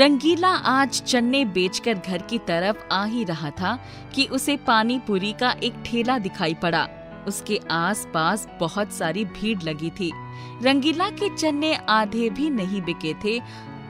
रंगीला आज चन्ने बेचकर घर की तरफ आ ही रहा था कि उसे पानी पूरी का एक ठेला दिखाई पड़ा। उसके आसपास बहुत सारी भीड़ लगी थी। रंगीला के चन्ने आधे भी नहीं बिके थे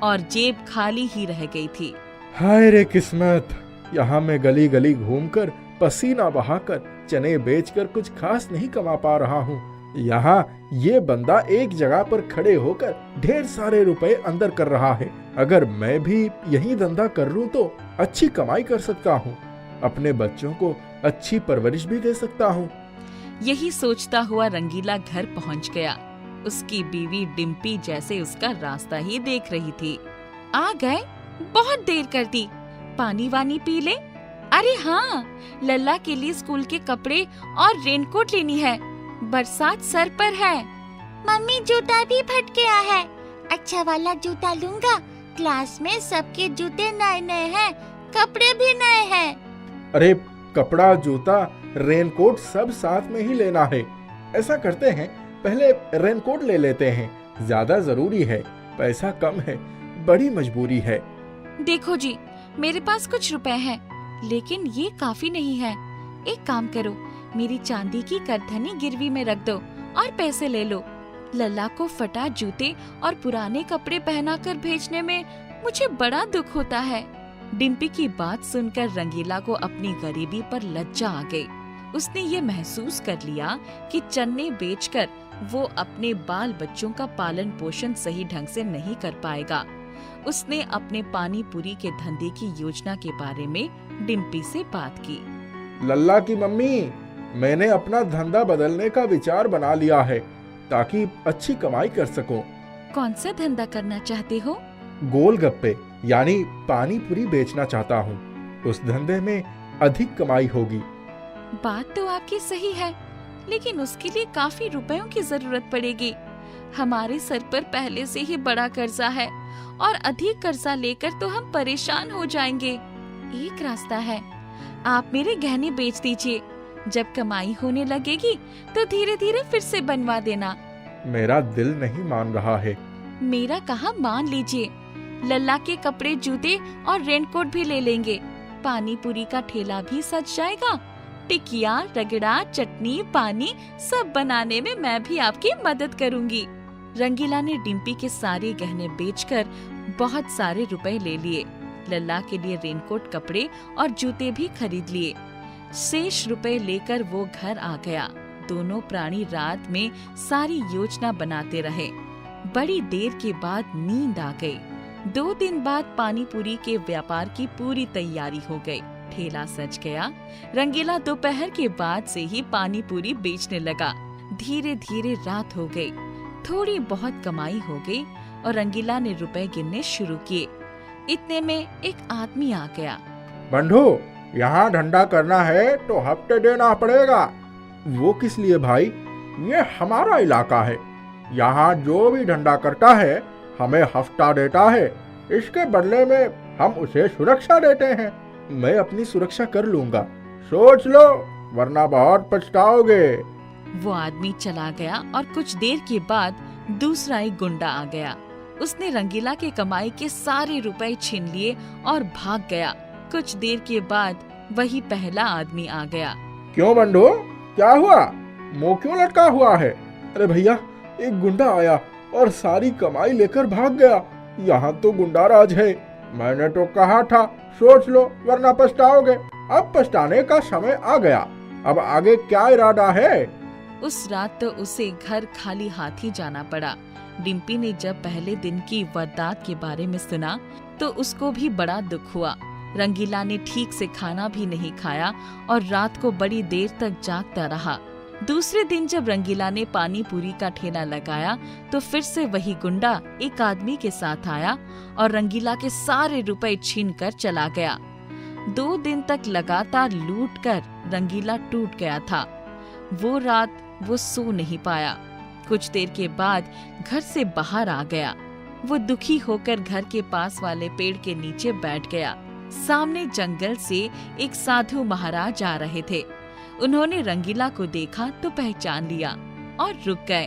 और जेब खाली ही रह गई थी। हाय रे किस्मत, यहाँ मैं गली गली घूमकर पसीना बहाकर चने बेचकर कुछ खास नहीं कमा पा रहा हूँ। यहाँ ये बंदा एक जगह पर खड़े होकर ढेर सारे रुपए अंदर कर रहा है। अगर मैं भी यही धंधा कर लूँ तो अच्छी कमाई कर सकता हूँ, अपने बच्चों को अच्छी परवरिश भी दे सकता हूँ। यही सोचता हुआ रंगीला घर पहुँच गया। उसकी बीवी डिम्पी जैसे उसका रास्ता ही देख रही थी। आ गए, बहुत देर कर दी, पानी वानी पी ले। अरे हाँ, लल्ला के लिए स्कूल के कपड़े और रेनकोट लेनी है, बरसात सर पर है। मम्मी जूता भी फट गया है, अच्छा वाला जूता लूंगा। क्लास में सबके जूते नए नए हैं, कपड़े भी नए हैं। अरे कपड़ा, जूता, रेनकोट सब साथ में ही लेना है। ऐसा करते हैं, पहले रेनकोट ले लेते हैं, ज्यादा जरूरी है, पैसा कम है, बड़ी मजबूरी है। देखो जी, मेरे पास कुछ रुपए हैं, लेकिन ये काफी नहीं है। एक काम करो, मेरी चांदी की करधनी गिरवी में रख दो और पैसे ले लो। लल्ला को फटा जूते और पुराने कपड़े पहनाकर भेजने में मुझे बड़ा दुख होता है। डिम्पी की बात सुनकर रंगीला को अपनी गरीबी पर लज्जा आ गई। उसने ये महसूस कर लिया कि चन्ने बेचकर वो अपने बाल बच्चों का पालन पोषण सही ढंग से नहीं कर पाएगा। उसने अपने पानी पूरी के धंधे की योजना के बारे में डिम्पी से बात की। लल्ला की मम्मी, मैंने अपना धंधा बदलने का विचार बना लिया है ताकि अच्छी कमाई कर सकूं। कौन सा धंधा करना चाहते हो? गोलगप्पे यानी पानी पूरी बेचना चाहता हूँ। उस धंधे में अधिक कमाई होगी। बात तो आपकी सही है, लेकिन उसके लिए काफी रुपयों की जरूरत पड़ेगी। हमारे सर पर पहले से ही बड़ा कर्जा है और अधिक कर्जा लेकर तो हम परेशान हो जाएंगे। एक रास्ता है, आप मेरे गहने बेच दीजिए। जब कमाई होने लगेगी तो धीरे धीरे फिर से बनवा देना। मेरा दिल नहीं मान रहा है। मेरा कहा मान लीजिए, लल्ला के कपड़े, जूते और रेनकोट भी ले लेंगे। पानी पूरी का ठेला भी सज जाएगा। टिकिया, रगड़ा, चटनी, पानी सब बनाने में मैं भी आपकी मदद करूंगी। रंगीला ने डिम्पी के सारे गहने बेचकर बहुत सारे रुपए ले लिए। लल्ला के लिए रेनकोट, कपड़े और जूते भी खरीद लिए। शेष रुपए लेकर वो घर आ गया। दोनों प्राणी रात में सारी योजना बनाते रहे। बड़ी देर के बाद नींद आ गई। 2 दिन बाद पानी पूरी के व्यापार की पूरी तैयारी हो गई। ठेला सज गया। रंगीला दोपहर के बाद से ही पानी पूरी बेचने लगा। धीरे धीरे रात हो गई। थोड़ी बहुत कमाई हो गई और रंगीला ने रुपए गिनने शुरू किए। इतने में एक आदमी आ गया। बंधु, यहाँ धंधा करना है तो हफ्ते देना पड़ेगा। वो किस लिए भाई? ये हमारा इलाका है। यहाँ जो भी धंधा करता है हमें हफ्ता देता है। इसके बदले में हम उसे सुरक्षा देते हैं। मैं अपनी सुरक्षा कर लूंगा, सोच लो, वरना बहुत पछताओगे। वो आदमी चला गया और कुछ देर के बाद दूसरा एक गुंडा आ गया। उसने रंगीला के कमाई के सारे रुपए छीन लिए और भाग गया। कुछ देर के बाद वही पहला आदमी आ गया। क्यों बंधु, क्या हुआ? मुंह क्यों लटका हुआ है? अरे भैया, एक गुंडा आया और सारी कमाई लेकर भाग गया। यहाँ तो गुंडा राज है। मैंने तो कहा था, सोच लो वरना पछताओगे। अब पछताने का समय आ गया। अब आगे क्या इरादा है? उस रात तो उसे घर खाली हाथ ही जाना पड़ा। डिम्पी ने जब पहले दिन की वारदात के बारे में सुना तो उसको भी बड़ा दुख हुआ। रंगीला ने ठीक से खाना भी नहीं खाया और रात को बड़ी देर तक जागता रहा। दूसरे दिन जब रंगीला ने पानी पूरी का ठेला लगाया तो फिर से वही गुंडा एक आदमी के साथ आया और रंगीला के सारे रुपए छीन कर चला गया। 2 दिन तक लगातार लूट कर रंगीला टूट गया था। वो रात वो सो नहीं पाया। कुछ देर के बाद घर से बाहर आ गया। वो दुखी होकर घर के पास वाले पेड़ के नीचे बैठ गया। सामने जंगल से एक साधु महाराज आ रहे थे। उन्होंने रंगीला को देखा तो पहचान लिया और रुक गए।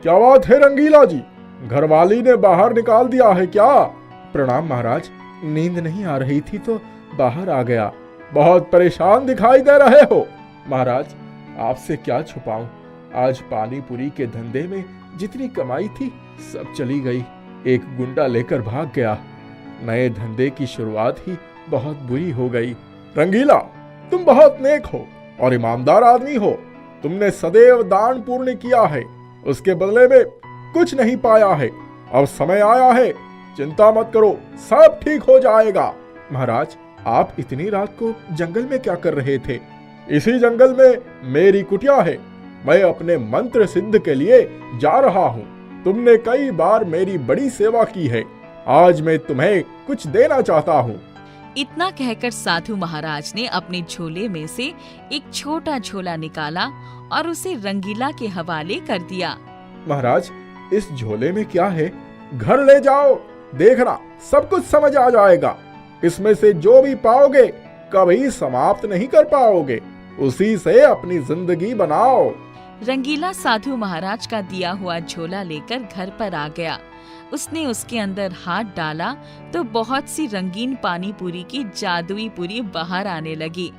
क्या बात है रंगीला जी, घरवाली ने बाहर निकाल दिया है क्या? प्रणाम महाराज, नींद नहीं आ रही थी तो बाहर आ गया। बहुत परेशान दिखाई दे रहे हो। महाराज, आपसे क्या छुपाऊं, आज पानी पूरी के धंधे में जितनी कमाई थी सब चली गई। एक गुंडा लेकर भाग गया। नए धंधे की शुरुआत ही बहुत बुरी हो गई। रंगीला, तुम बहुत नेक हो और ईमानदार आदमी हो। तुमने सदैव दान पुण्य किया है, उसके बदले में कुछ नहीं पाया है। अब समय आया है, चिंता मत करो, सब ठीक हो जाएगा। महाराज, आप इतनी रात को जंगल में क्या कर रहे थे? इसी जंगल में मेरी कुटिया है। मैं अपने मंत्र सिद्ध के लिए जा रहा हूँ। तुमने कई बार मेरी बड़ी सेवा की है, आज मैं तुम्हें कुछ देना चाहता हूँ। इतना कहकर साधु महाराज ने अपने झोले में से एक छोटा झोला निकाला और उसे रंगीला के हवाले कर दिया। महाराज, इस झोले में क्या है? घर ले जाओ, देखना सब कुछ समझ आ जाएगा। इसमें से जो भी पाओगे कभी समाप्त नहीं कर पाओगे, उसी से अपनी जिंदगी बनाओ। रंगीला साधु महाराज का दिया हुआ झोला लेकर घर पर आ गया। उसने उसके अंदर हाथ डाला तो बहुत सी रंगीन पानी पूरी की जादुई पूरी बाहर आने लगी।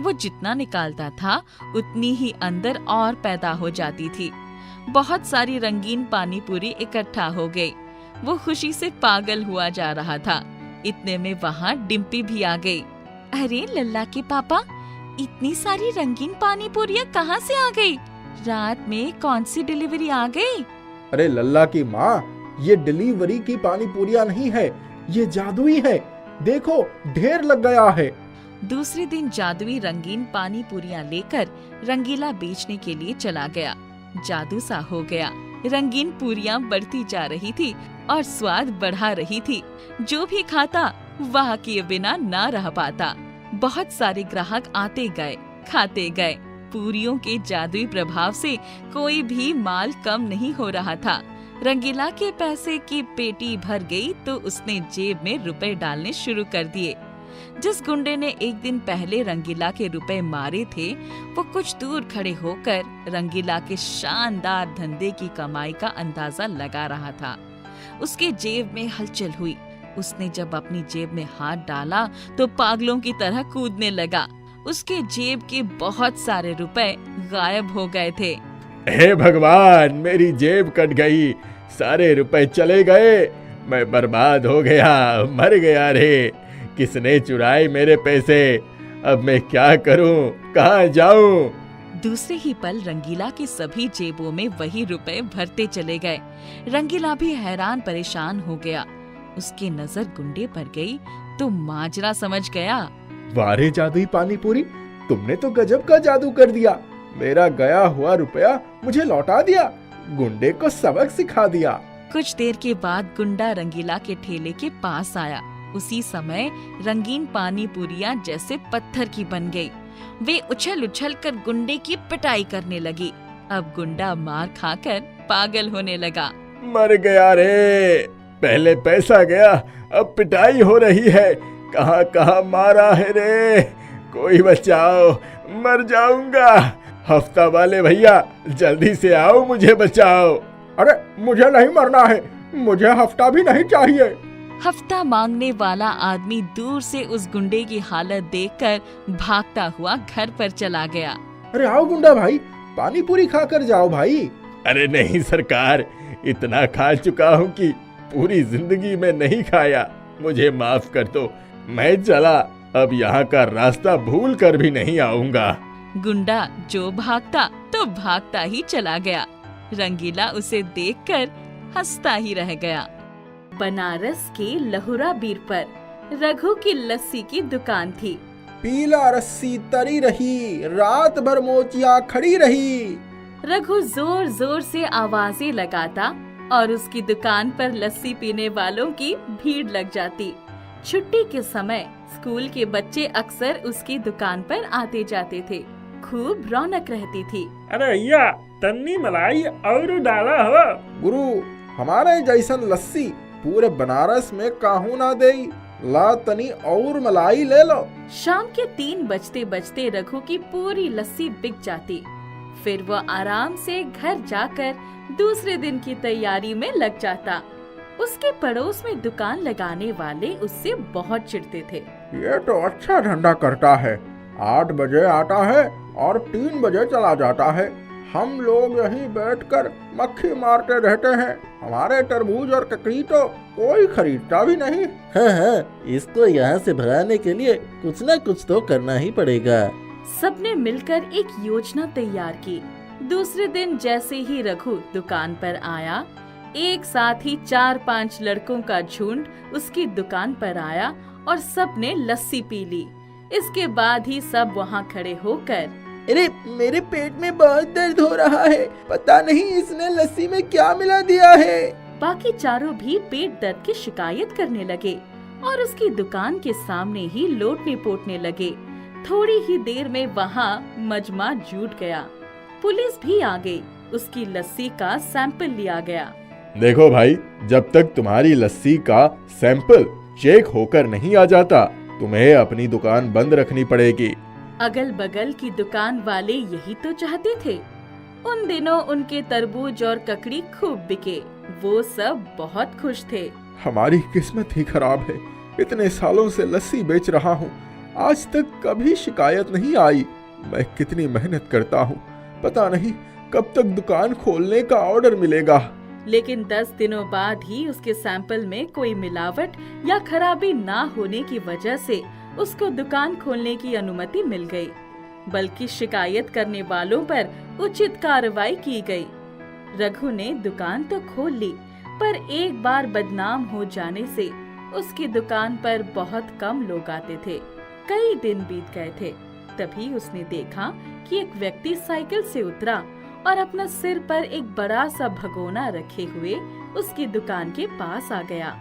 वो जितना निकालता था उतनी ही अंदर और पैदा हो जाती थी। बहुत सारी रंगीन पानी पूरी इकट्ठा हो गई। वो खुशी से पागल हुआ जा रहा था। इतने में वहाँ डिम्पी भी आ गई। अरे लल्ला के पापा, इतनी सारी रंगीन पानी पूरियाँ कहाँ से आ गई? रात में कौन सी डिलीवरी आ गई? अरे लल्ला की माँ, ये डिलीवरी की पानी पूरियाँ नहीं है, ये जादुई है। देखो ढेर लग गया है। दूसरे दिन जादुई रंगीन पानी पूरियाँ लेकर रंगीला बेचने के लिए चला गया। जादू सा हो गया। रंगीन पूरियाँ बढ़ती जा रही थी और स्वाद बढ़ा रही थी। जो भी खाता वह किए बिना ना रह पाता। बहुत सारे ग्राहक आते गए, खाते गए। पूरियों के जादुई प्रभाव से कोई भी माल कम नहीं हो रहा था। रंगीला के पैसे की पेटी भर गई तो उसने जेब में रुपए डालने शुरू कर दिए। जिस गुंडे ने एक दिन पहले रंगीला के रुपए मारे थे, वो कुछ दूर खड़े होकर रंगीला के शानदार धंधे की कमाई का अंदाजा लगा रहा था। उसके जेब में हलचल हुई। उसने जब अपनी जेब में हाथ डाला तो पागलों की तरह कूदने लगा। उसके जेब के बहुत सारे रुपए गायब हो गए थे। हे भगवान, मेरी जेब कट गई, सारे रुपए चले गए, मैं बर्बाद हो गया, मर गया रे। किसने चुराए मेरे पैसे? अब मैं क्या करूं, कहाँ जाऊं? दूसरे ही पल रंगीला की सभी जेबों में वही रुपए भरते चले गए। रंगीला भी हैरान परेशान हो गया। उसकी नजर गुंडे पर गई तो माजरा समझ गया। वारे जादुई पानी पूरी, तुमने तो गजब का जादू कर दिया। मेरा गया हुआ रुपया मुझे लौटा दिया, गुंडे को सबक सिखा दिया। कुछ देर के बाद गुंडा रंगीला के ठेले के पास आया। उसी समय रंगीन पानी पूरियाँ जैसे पत्थर की बन गई। वे उछल उछल कर गुंडे की पिटाई करने लगी। अब गुंडा मार खाकर पागल होने लगा। मर गया रे, पहले पैसा गया, अब पिटाई हो रही है। कहाँ कहाँ मारा है रे, कोई बचाओ, मर जाऊंगा। हफ्ता वाले भैया, जल्दी से आओ, मुझे बचाओ। अरे मुझे नहीं मरना है, मुझे हफ्ता भी नहीं चाहिए। हफ्ता मांगने वाला आदमी दूर से उस गुंडे की हालत देखकर भागता हुआ घर पर चला गया। अरे आओ गुंडा भाई, पानी पूरी खाकर जाओ भाई। अरे नहीं सरकार, इतना खा चुका हूँ कि पूरी जिंदगी में नहीं खाया, मुझे माफ कर दो। मैं चला, अब यहाँ का रास्ता भूल कर भी नहीं आऊंगा। गुंडा जो भागता तो भागता ही चला गया। रंगीला उसे देखकर हंसता ही रह गया। बनारस के लहुरा बीर पर रघु की लस्सी की दुकान थी। पीला रस्सी तरी रही, रात भर मोचिया खड़ी रही। रघु जोर जोर से आवाजें लगाता और उसकी दुकान पर लस्सी पीने वालों की भीड़ लग जाती। छुट्टी के समय स्कूल के बच्चे अक्सर उसकी दुकान पर आते जाते थे। खूब रौनक रहती थी। अरे भैया, तन्नी मलाई और डाला हो। गुरु, हमारे जैसन लस्सी पूरे बनारस में काहू ना दे, ला तनी और मलाई ले लो। शाम के 3 बजते बजते रघु की पूरी लस्सी बिक जाती। फिर वो आराम से घर जाकर दूसरे दिन की तैयारी में लग जाता। उसके पड़ोस में दुकान लगाने वाले उससे बहुत चिढ़ते थे। ये तो अच्छा धंधा करता है, 8 बजे आता है और 3 बजे चला जाता है। हम लोग यहीं बैठकर मक्खी मारते रहते हैं। हमारे तरबूज और ककड़ी तो कोई खरीदता भी नहीं। हाँ, इसको यहाँ से भगाने के लिए कुछ न कुछ तो करना ही पड़ेगा। सबने मिलकर एक योजना तैयार की। दूसरे दिन जैसे ही रघु दुकान पर आया, एक साथ ही 4-5 लड़कों का झुंड उसकी दुकान पर आया और सबने लस्सी पी ली। इसके बाद ही सब वहाँ खड़े होकर, अरे मेरे पेट में बहुत दर्द हो रहा है, पता नहीं इसने लस्सी में क्या मिला दिया है। बाकी चारों भी पेट दर्द की शिकायत करने लगे और उसकी दुकान के सामने ही लोटने पोटने लगे। थोड़ी ही देर में वहाँ मजमा जुट गया। पुलिस भी आ गई। उसकी लस्सी का सैंपल लिया गया। देखो भाई, जब तक तुम्हारी लस्सी का सैंपल चेक होकर नहीं आ जाता, तुम्हें अपनी दुकान बंद रखनी पड़ेगी। अगल बगल की दुकान वाले यही तो चाहते थे। उन दिनों उनके तरबूज और ककड़ी खूब बिके। वो सब बहुत खुश थे। हमारी किस्मत ही खराब है। इतने सालों से लस्सी बेच रहा हूँ, आज तक कभी शिकायत नहीं आई। मैं कितनी मेहनत करता हूँ, पता नहीं कब तक दुकान खोलने का ऑर्डर मिलेगा। लेकिन 10 दिनों बाद ही उसके सैंपल में कोई मिलावट या खराबी ना होने की वजह से उसको दुकान खोलने की अनुमति मिल गई। बल्कि शिकायत करने वालों पर उचित कार्रवाई की गई। रघु ने दुकान तो खोल ली, पर एक बार बदनाम हो जाने से उसकी दुकान पर बहुत कम लोग आते थे। कई दिन बीत गए थे। तभी उसने देखा कि एक व्यक्ति साइकिल से उतरा और अपना सिर पर एक बड़ा सा भगोना रखे हुए उसकी दुकान के पास आ गया।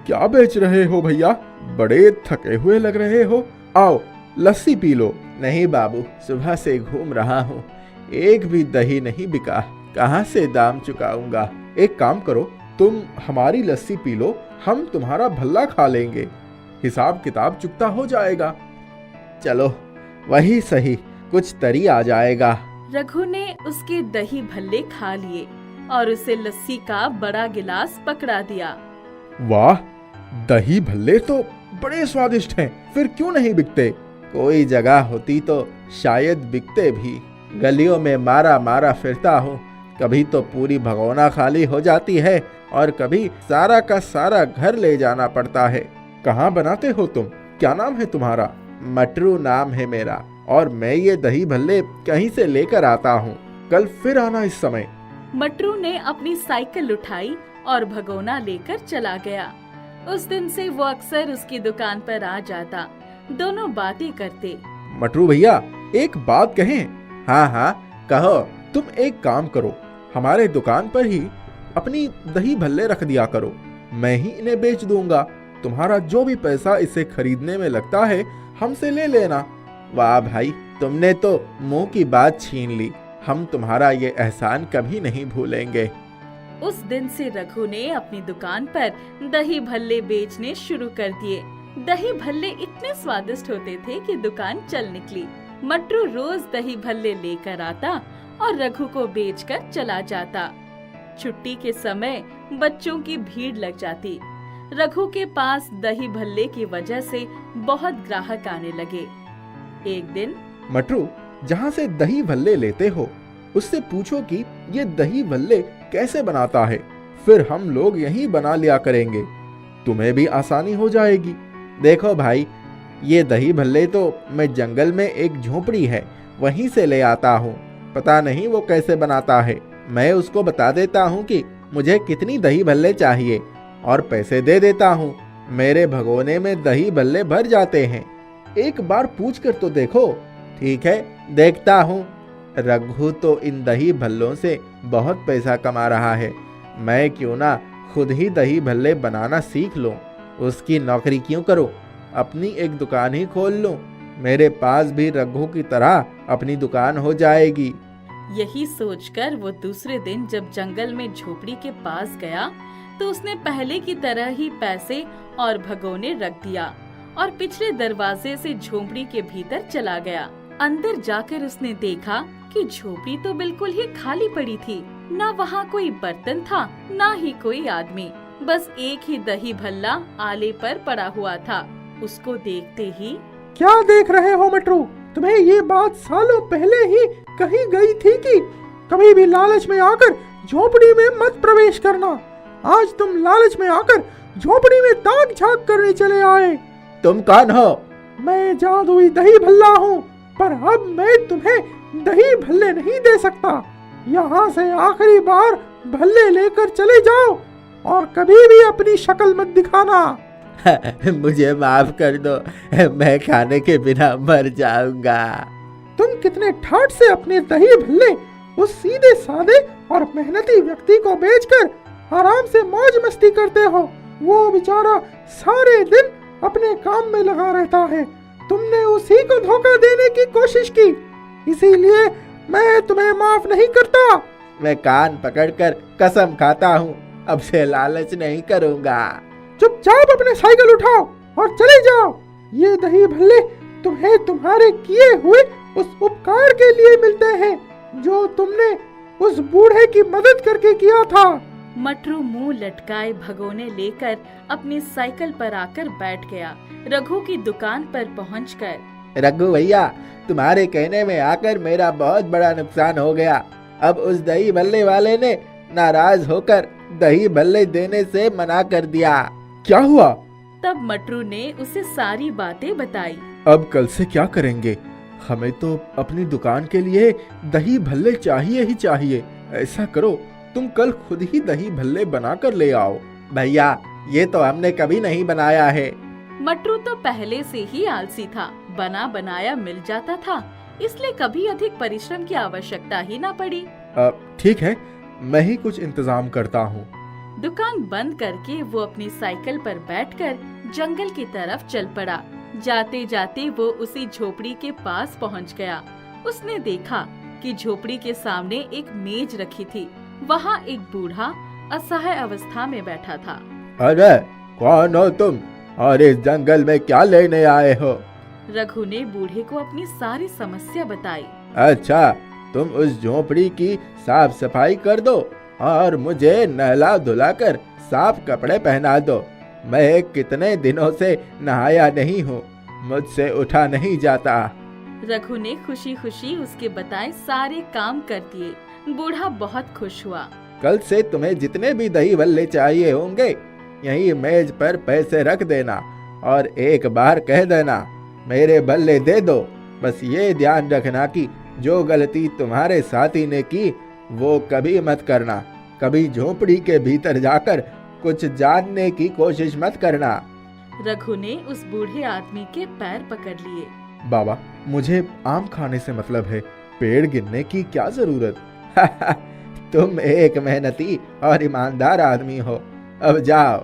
क्या बेच रहे हो भैया? बड़े थके हुए लग रहे हो। आओ लस्सी पी लो। नहीं बाबू, सुबह से घूम रहा हूँ, एक भी दही नहीं बिका, कहाँ से दाम चुकाऊंगा। एक काम करो, तुम हमारी लस्सी पी लो, हम तुम्हारा भल्ला खा लेंगे, हिसाब किताब चुकता हो जाएगा। चलो वही सही, कुछ तरी आ जाएगा। रघु ने उसके दही भल्ले खा लिए और उसे लस्सी का बड़ा गिलास पकड़ा दिया। वाह, दही भल्ले तो बड़े स्वादिष्ट हैं, फिर क्यों नहीं बिकते? कोई जगह होती तो शायद बिकते भी। गलियों में मारा मारा फिरता हूँ, कभी तो पूरी भगोना खाली हो जाती है और कभी सारा का सारा घर ले जाना पड़ता है। कहाँ बनाते हो तुम? क्या नाम है तुम्हारा? मटरू नाम है मेरा, और मैं ये दही भल्ले कहीं से लेकर आता हूँ। कल फिर आना इस समय। मटरू ने अपनी साइकिल उठाई और भगोना लेकर चला गया। उस दिन से वो अक्सर उसकी दुकान पर आ जाता। दोनों बातें करते। मटरू भैया, एक बात कहें? हाँ कहो। तुम एक काम करो, हमारे दुकान पर ही अपनी दही भल्ले रख दिया करो, मैं ही इन्हें बेच दूंगा। तुम्हारा जो भी पैसा इसे खरीदने में लगता है हमसे ले लेना। वाह भाई, तुमने तो मुंह की बात छीन ली। हम तुम्हारा ये एहसान कभी नहीं भूलेंगे। उस दिन से रघु ने अपनी दुकान पर दही भल्ले बेचने शुरू कर दिए। दही भल्ले इतने स्वादिष्ट होते थे कि दुकान चल निकली। मटरू रोज दही भल्ले लेकर आता और रघु को बेचकर चला जाता। छुट्टी के समय बच्चों की भीड़ लग जाती। रघु के पास दही भल्ले की वजह से बहुत ग्राहक आने लगे। एक दिन, मटरू, जहाँ से दही भल्ले लेते हो उससे पूछो कि ये दही भल्ले कैसे बनाता है, फिर हम लोग यहीं बना लिया करेंगे, तुम्हें भी आसानी हो जाएगी। देखो भाई, ये दही भल्ले तो मैं जंगल में एक झोपड़ी है वहीं से ले आता हूँ। पता नहीं वो कैसे बनाता है। मैं उसको बता देता हूँ कि मुझे कितनी दही भल्ले चाहिए और पैसे दे देता हूँ। मेरे भगोने में दही भल्ले भर जाते हैं। एक बार पूछ कर तो देखो। ठीक है, देखता हूँ। रघु तो इन दही भल्लों से बहुत पैसा कमा रहा है, मैं क्यों ना खुद ही दही भल्ले बनाना सीख लूं। उसकी नौकरी क्यों करूं, अपनी एक दुकान ही खोल लूं। मेरे पास भी रघु की तरह अपनी दुकान हो जाएगी। यही सोचकर वो दूसरे दिन जब जंगल में झोपड़ी के पास गया तो उसने पहले की तरह ही पैसे और भगोने रख दिया और पिछले दरवाजे से झोपड़ी के भीतर चला गया। अंदर जाकर उसने देखा कि झोपड़ी तो बिल्कुल ही खाली पड़ी थी। ना वहाँ कोई बर्तन था, ना ही कोई आदमी। बस एक ही दही भल्ला आले पर पड़ा हुआ था। उसको देखते ही, क्या देख रहे हो मटरू? तुम्हें ये बात सालों पहले ही कही गई थी कि कभी भी लालच में आकर झोपड़ी में मत प्रवेश करना। आज तुम लालच में आकर झोपड़ी में ताक झांक करने चले आए। तुम कौन हो? मैं जादुई दही भल्ला हूँ, पर अब मैं तुम्हें दही भल्ले नहीं दे सकता। यहाँ से आखिरी बार भल्ले लेकर चले जाओ और कभी भी अपनी शक्ल मत दिखाना। मुझे माफ कर दो, मैं खाने के बिना मर जाऊंगा। तुम कितने ठाट से अपने दही भल्ले उस सीधे साधे और मेहनती व्यक्ति को बेचकर आराम से मौज मस्ती करते हो। वो बेचारा सारे दिन अपने काम में लगा रहता है, तुमने उसी को धोखा देने की कोशिश की, इसीलिए मैं तुम्हें माफ नहीं करता। मैं कान पकड़कर कसम खाता हूँ, अब से लालच नहीं करूँगा। चुपचाप अपने साइकिल उठाओ और चले जाओ। ये दही भल्ले तुम्हें तुम्हारे किए हुए उस उपकार के लिए मिलते हैं जो तुमने उस बूढ़े की मदद करके किया था। मटरू मुंह लटकाए भगोने लेकर अपनी साइकिल पर आकर बैठ गया। रघु की दुकान पर पहुंचकर, रघु भैया, तुम्हारे कहने में आकर मेरा बहुत बड़ा नुकसान हो गया। अब उस दही भल्ले वाले ने नाराज होकर दही भल्ले देने से मना कर दिया। क्या हुआ? तब मटरू ने उसे सारी बातें बताई। अब कल से क्या करेंगे? हमें तो अपनी दुकान के लिए दही भल्ले चाहिए ही चाहिए। ऐसा करो, तुम कल खुद ही दही भल्ले बना कर ले आओ। भैया, ये तो हमने कभी नहीं बनाया है। मटरू तो पहले से ही आलसी था, बना बनाया मिल जाता था, इसलिए कभी अधिक परिश्रम की आवश्यकता ही न पड़ी। ठीक है, मैं ही कुछ इंतजाम करता हूँ। दुकान बंद करके वो अपनी साइकिल पर बैठकर जंगल की तरफ चल पड़ा। जाते जाते वो उसी झोपड़ी के पास पहुंच गया। उसने देखा कि झोपड़ी के सामने एक मेज रखी थी। वहाँ एक बूढ़ा असहाय अवस्था में बैठा था। अरे कौन हो तुम और इस जंगल में क्या लेने आए हो? रघु ने बूढ़े को अपनी सारी समस्या बताई। अच्छा, तुम उस झोपड़ी की साफ सफाई कर दो और मुझे नहला धुलाकर साफ कपड़े पहना दो। मैं कितने दिनों से नहाया नहीं हूँ, मुझसे उठा नहीं जाता। रघु ने खुशी खुशी उसके बताए सारे काम कर दिए। बूढ़ा बहुत खुश हुआ। कल से तुम्हें जितने भी दही भल्ले चाहिए होंगे यही मेज पर पैसे रख देना और एक बार कह देना मेरे भल्ले दे दो। बस ये ध्यान रखना कि जो गलती तुम्हारे साथी ने की वो कभी मत करना। कभी झोपड़ी के भीतर जाकर कुछ जानने की कोशिश मत करना। रघु ने उस बूढ़े आदमी के पैर पकड़ लिए। बाबा, मुझे आम खाने से मतलब है, पेड़ गिनने की क्या जरूरत? तुम एक मेहनती और ईमानदार आदमी हो, अब जाओ।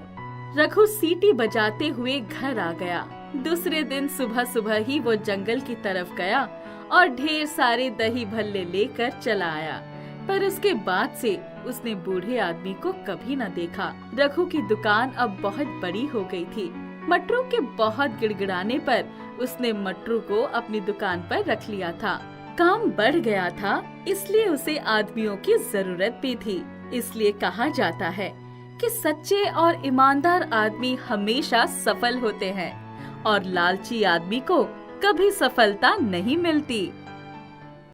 रघु सीटी बजाते हुए घर आ गया। दूसरे दिन सुबह सुबह ही वो जंगल की तरफ गया और ढेर सारे दही भल्ले लेकर चला आया। पर उसके बाद से उसने बूढ़े आदमी को कभी न देखा। रघु की दुकान अब बहुत बड़ी हो गई थी। मटरू के बहुत गिड़गिड़ाने पर उसने मटरू को अपनी दुकान पर रख लिया था। काम बढ़ गया था, इसलिए उसे आदमियों की जरूरत भी थी। इसलिए कहा जाता है कि सच्चे और ईमानदार आदमी हमेशा सफल होते हैं और लालची आदमी को कभी सफलता नहीं मिलती।